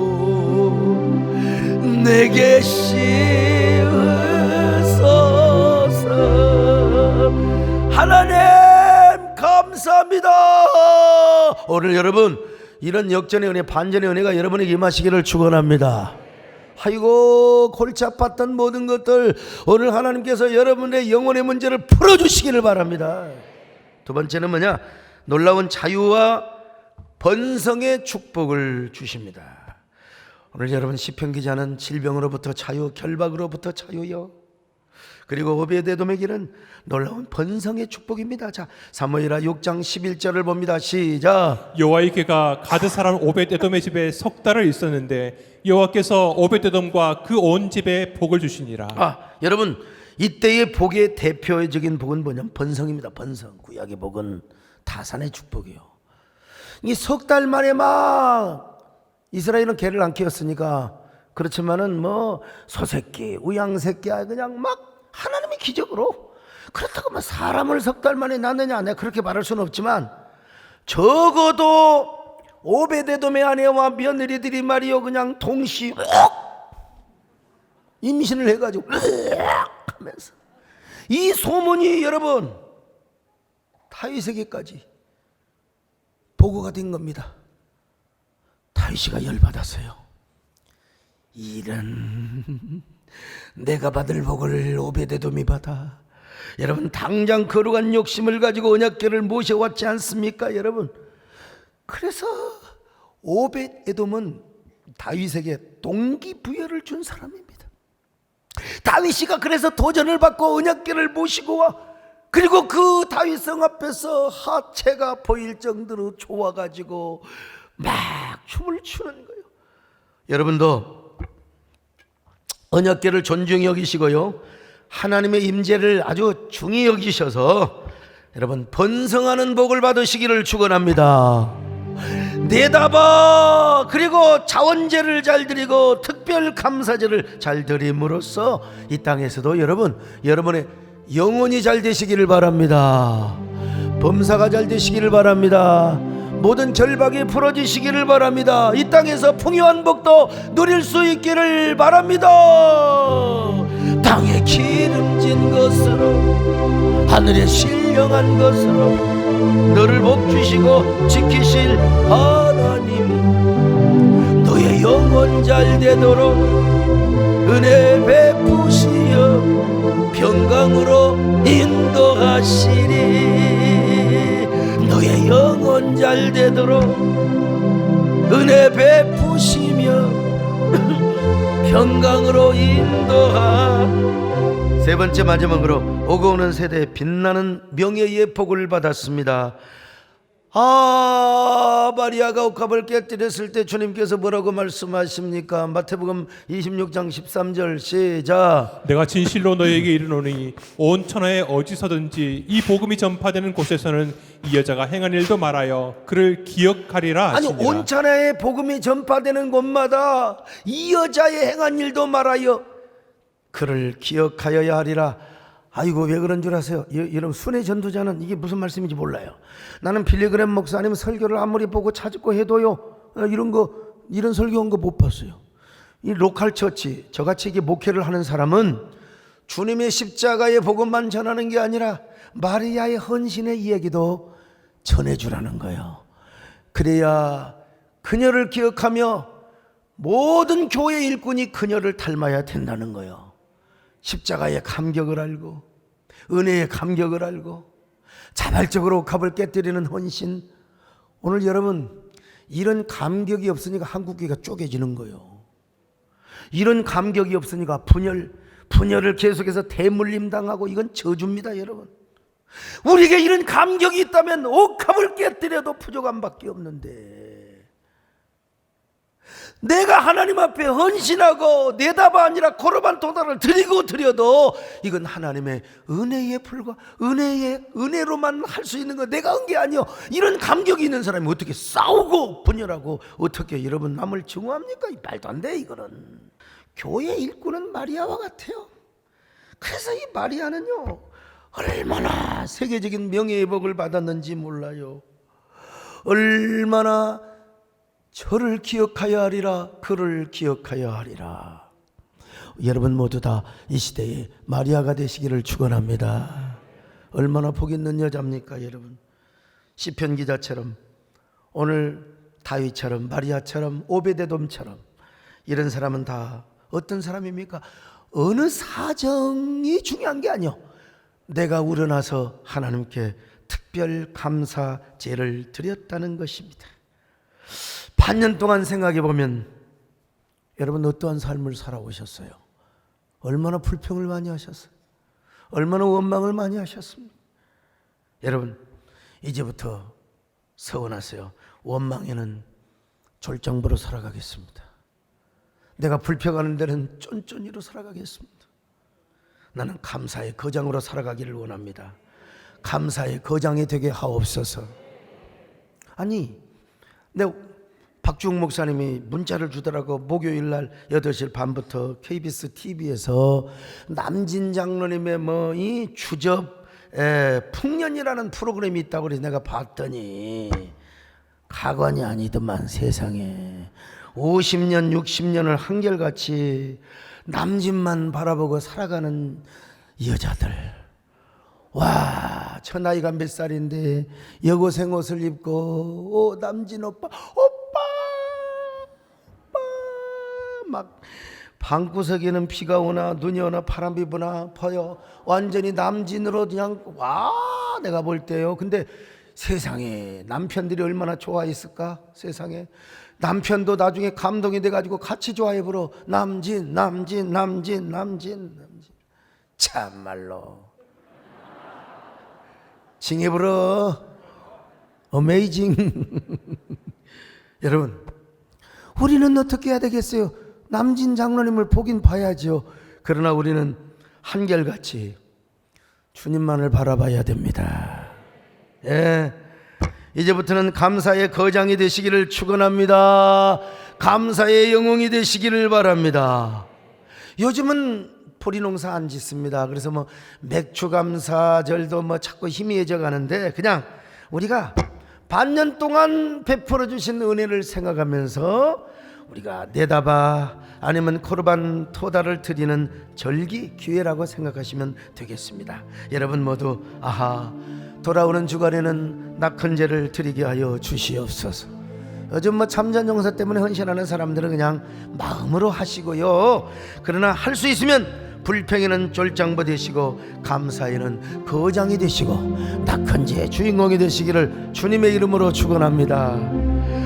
내게 씌우소서. 하나님 감사합니다. 오늘 여러분, 이런 역전의 은혜, 반전의 은혜가 여러분에게 임하시기를 축원합니다. 아이고, 골치 아팠던 모든 것들 오늘 하나님께서 여러분의 영혼의 문제를 풀어주시기를 바랍니다. 두 번째는 뭐냐? 놀라운 자유와 번성의 축복을 주십니다. 오늘 여러분, 시편 기자는 질병으로부터 자유, 결박으로부터 자유요, 그리고 오베데돔에게는 놀라운 번성의 축복입니다. 자, 사무엘하 6장 11절을 봅니다. 시작. 여호와의 궤가 가드 사람 오벳에돔의 집에 석 달을 있었는데 여호와께서 오벳에돔과 그 온 집에 복을 주시니라. 여러분, 이때의 복의 대표적인 복은 뭐냐면 번성입니다. 번성. 구약의 복은 다산의 축복이에요. 이 석 달 만에 막 이스라엘은 개를 안 키웠으니까, 그렇지만은 뭐 소새끼, 우양새끼야, 그냥 막 하나님의 기적으로. 그렇다고 뭐 사람을 석 달 만에 낳느냐, 내가 그렇게 말할 수는 없지만, 적어도 오베데돔의 아내와 며느리들이 말이요, 그냥 동시 임신을 해가지고 하면서 이 소문이 여러분 다윗에게까지 보고가 된 겁니다. 다윗이가 열받았어요. 이런 내가 받을 복을 오베데돔이 받아. 여러분 당장 거룩한 욕심을 가지고 언약궤를 모셔왔지 않습니까 여러분? 그래서 오벳에돔은 다윗에게 동기부여를 준 사람입니다. 다윗이가 그래서 도전을 받고 언약궤를 모시고 와, 그리고 그 다윗성 앞에서 하체가 보일 정도로 좋아가지고 막 춤을 추는 거예요. 여러분도 언약궤를 존중히 여기시고요, 하나님의 임재를 아주 중히 여기셔서 여러분 번성하는 복을 받으시기를 축원합니다. 내다봐, 그리고 자원제를 잘 드리고 특별 감사제를 잘 드림으로써 이 땅에서도 여러분의 영혼이 잘 되시기를 바랍니다. 범사가 잘 되시기를 바랍니다. 모든 결박이 풀어지시기를 바랍니다. 이 땅에서 풍요한 복도 누릴 수 있기를 바랍니다. 땅에 기름진 것으로 하늘에 신령한 것으로 너를 복주시고 지키실 하나님이 너의 영혼 잘 되도록 은혜 베푸시어 평강으로 인도하시리. 너의 영혼 잘 되도록 은혜 베푸시며 평강으로 인도하. 세 번째 마지막으로 오고 오는 세대에 빛나는 명예의 복을 받았습니다. 마리아가 옥합을 깨뜨렸을 때 주님께서 뭐라고 말씀하십니까? 마태복음 26장 13절 시작. 내가 진실로 너에게 이르노니 온 천하에 어디서든지 이 복음이 전파되는 곳에서는 이 여자가 행한 일도 말하여 그를 기억하리라 아니, 하시니라. 온 천하에 복음이 전파되는 곳마다 이 여자의 행한 일도 말하여 그를 기억하여야 하리라. 아이고, 왜 그런 줄 아세요? 여러분, 순회 전도자는 이게 무슨 말씀인지 몰라요. 나는 빌리그램 목사님 설교를 아무리 보고 찾고 해도요, 이런 설교 한 거 못 봤어요. 이 로컬 처치, 저같이 이게 목회를 하는 사람은 주님의 십자가의 복음만 전하는 게 아니라 마리아의 헌신의 이야기도 전해주라는 거예요. 그래야 그녀를 기억하며 모든 교회 일꾼이 그녀를 닮아야 된다는 거예요. 십자가의 감격을 알고 은혜의 감격을 알고 자발적으로 옥합을 깨뜨리는 헌신. 오늘 여러분, 이런 감격이 없으니까 한국교회가 쪼개지는 거예요. 이런 감격이 없으니까 분열을 계속해서 대물림 당하고, 이건 저주입니다 여러분. 우리에게 이런 감격이 있다면 옥합을 깨뜨려도 부족함밖에 없는데, 내가 하나님 앞에 헌신하고 내다바 아니라 고르반 도달을 드려도 이건 하나님의 은혜에 불과, 은혜로만 할 수 있는 거, 내가 한 게 아니요. 이런 감격이 있는 사람이 어떻게 싸우고 분열하고 어떻게 여러분 남을 증오합니까? 말도 안 돼. 이거는 교회 일꾼은 마리아와 같아요. 그래서 이 마리아는요, 얼마나 세계적인 명예의 복을 받았는지 몰라요. 얼마나 저를 기억하여 하리라, 그를 기억하여 하리라. 여러분 모두 다 이 시대에 마리아가 되시기를 축원합니다. 얼마나 복 있는 여자입니까 여러분. 시편 기자처럼, 오늘 다윗처럼, 마리아처럼, 오베데돔처럼, 이런 사람은 다 어떤 사람입니까? 어느 사정이 중요한 게 아니요, 내가 우러나서 하나님께 특별 감사제를 드렸다는 것입니다. 반년 동안 생각해 보면 여러분 어떠한 삶을 살아오셨어요? 얼마나 불평을 많이 하셨어요? 얼마나 원망을 많이 하셨습니까? 여러분, 이제부터 서원하세요. 원망에는 졸정부로 살아가겠습니다. 내가 불평하는 데는 쫀쫀이로 살아가겠습니다. 나는 감사의 거장으로 살아가기를 원합니다. 감사의 거장이 되게 하옵소서. 아니, 박주웅 목사님이 문자를 주더라고. 목요일 날 8시 반부터 KBS TV에서 남진 장로님의 이 주접 풍년이라는 프로그램이 있다고 그래서 내가 봤더니 가관이 아니더만 세상에. 50년 60년을 한결같이 남진만 바라보고 살아가는 여자들. 와, 저 나이가 몇 살인데 여고생 옷을 입고 남진 오빠 막 방구석에는 비가 오나 눈이 오나 바람이 부나 퍼요. 완전히 남진으로 그냥 와 내가 볼 때요. 근데 세상에 남편들이 얼마나 좋아했을까. 세상에 남편도 나중에 감동이 돼가지고 같이 좋아해 부러. 남진 남진 남진 남진 남진. 참말로 징해 부러. 어메이징. 여러분 우리는 어떻게 해야 되겠어요? 남진 장로님을 보긴 봐야죠. 그러나 우리는 한결같이 주님만을 바라봐야 됩니다. 예, 이제부터는 감사의 거장이 되시기를 축원합니다. 감사의 영웅이 되시기를 바랍니다. 요즘은 포리농사 안 짓습니다. 그래서 뭐 맥추감사절도 뭐 자꾸 희미해져 가는데 그냥 우리가 반년 동안 베풀어 주신 은혜를 생각하면서 우리가 내다봐 아니면 코르반 토다를 드리는 절기 기회라고 생각하시면 되겠습니다. 여러분 모두 아하 돌아오는 주간에는 낙헌제를 드리게 하여 주시옵소서. 요즘 뭐 참전용사 때문에 헌신하는 사람들은 그냥 마음으로 하시고요. 그러나 할 수 있으면 불평에는 쫄장부 되시고 감사에는 거장이 되시고 낙헌제의 주인공이 되시기를 주님의 이름으로 축원합니다.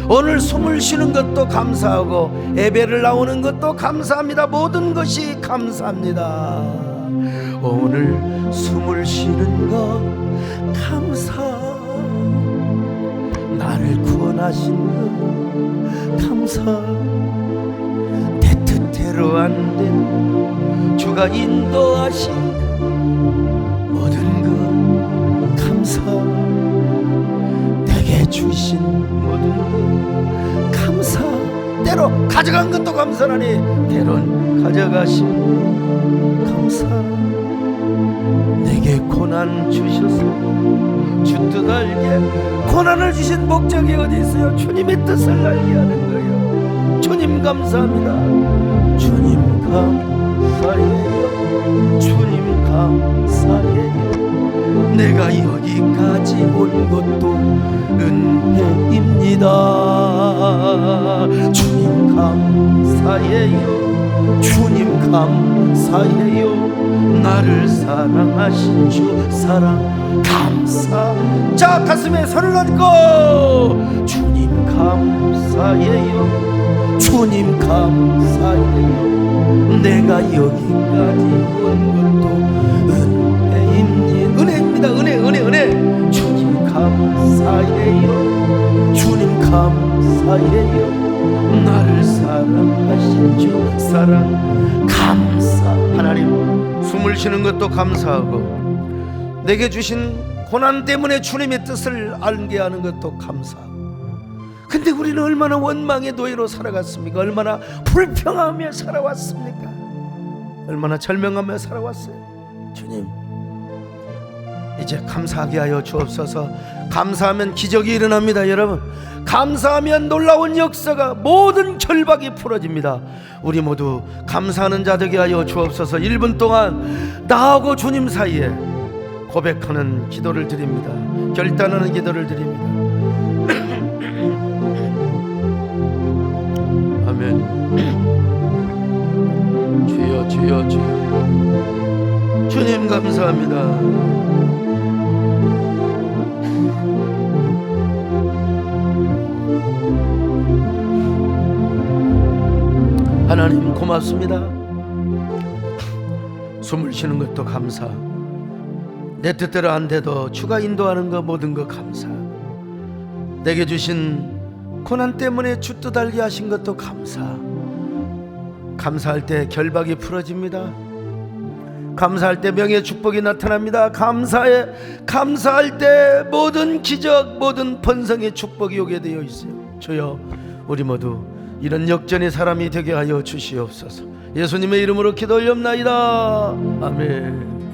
오늘 숨을 쉬는 것도 감사하고 예배를 나오는 것도 감사합니다. 모든 것이 감사합니다. 오늘 숨을 쉬는 것 감사. 나를 구원하신 것 감사. 내 뜻대로 안 된 주가 인도하신 모든 것 감사. 내게 주신 모든 것 감사. 때로 가져간 것도 감사하니 때론 가져가신 것 감사. 내게 고난 주셔서 주 뜻 알게. 고난을 주신 목적이 어디 있어요? 주님의 뜻을 알게 하는 거예요. 주님 감사합니다. 주님 감사해요. 주님 감사해요. 내가 여기까지 온 것도 은혜입니다. 주님 감사해요. 주님 감사해요. 나를 사랑하신 주 사랑 감사. 자 가슴에 손을 얹고 주님 감사해요. 주님 감사해요. 내가 여기까지 온 것도 은혜입니다. 은혜. 주님 감사해요. 주님 감사해요. 나를 사랑하신 주 사랑 감사. 하나님 숨을 쉬는 것도 감사하고 내게 주신 고난 때문에 주님의 뜻을 알게 하는 것도 감사하고. 근데 우리는 얼마나 원망의 노예로 살아갔습니까? 얼마나 불평하며 살아왔습니까? 얼마나 절명하며 살아왔어요. 주님 이제 감사하게 하여 주옵소서. 감사하면 기적이 일어납니다. 여러분 감사하면 놀라운 역사가 모든 결박이 풀어집니다. 우리 모두 감사하는 자 되게 하여 주옵소서. 1분 동안 나하고 주님 사이에 고백하는 기도를 드립니다. 결단하는 기도를 드립니다. 아멘. 주여 주여 주여. 주님 감사합니다. 하나님 고맙습니다. 숨을 쉬는 것도 감사. 내 뜻대로 안 돼도 주가 인도하는 것 모든 것 감사. 내게 주신 고난 때문에 주 뜻 알게 하신 것도 감사. 감사할 때 결박이 풀어집니다. 감사할 때 명예의 축복이 나타납니다. 감사할 때 모든 기적 모든 번성의 축복이 오게 되어 있어요. 주여 우리 모두 이런 역전의 사람이 되게 하여 주시옵소서. 예수님의 이름으로 기도 올렵나이다. 아멘.